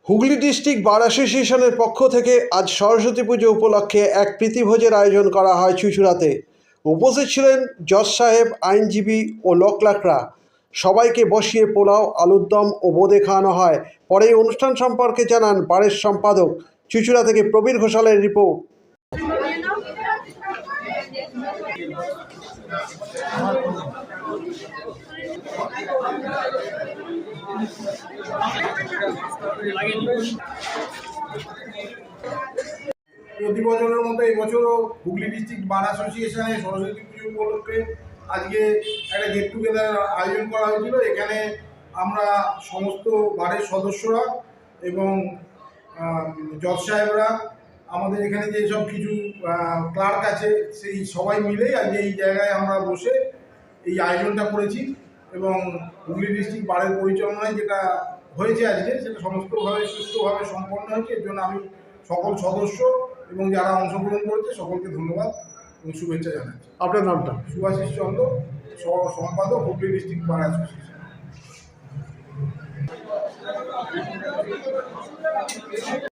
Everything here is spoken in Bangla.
হুগলি ডিস্ট্রিক্ট বার অ্যাসোসিয়েশনের পক্ষ থেকে আজ সরস্বতী পুজো উপলক্ষে এক প্রীতিভোজের আয়োজন করা হয় চুঁচুড়াতে। উপস্থিত ছিলেন জজ সাহেব, আইনজীবী ও লোকলাকড়া। সবাইকে বসিয়ে পোলাও, আলুর দম ও বোঁদে খাওয়ানো হয়। পরে এই অনুষ্ঠান সম্পর্কে জানান বারের সম্পাদক। চুঁচুড়া থেকে প্রবীর ঘোষালের রিপোর্ট। প্রতি বছরের মতো এবছরও হুগলি ডিস্ট্রিক্ট বার অ্যাসোসিয়েশনে সরস্বতী পুজো উপলক্ষে আজকে একটা গেট টুগেদার আয়োজন করা হয়েছিল। এখানে আমরা সমস্ত বারের সদস্যরা এবং জজ সাহেবরা, আমাদের এখানে যেসব কিছু ক্লার্ক আছে, সেই সবাই মিলেই আজকে এই জায়গায় আমরা বসে এই আয়োজনটা করেছি। এবং হুগলি ডিস্ট্রিক্ট বারের পরিচালনায় যেটা হয়েছে আজকে, সেটা সমস্তভাবে সুষ্ঠুভাবে সম্পন্ন হয়েছে। এর জন্য আমি সকল সদস্য এবং যারা অংশগ্রহণ করেছে সকলকে ধন্যবাদ এবং শুভেচ্ছা জানাচ্ছি। আপনার নামটা? সুভাষিস চন্দ্র, সম্পাদক, হুগলি ডিস্ট্রিক্ট বার অ্যাসোসিয়েশন।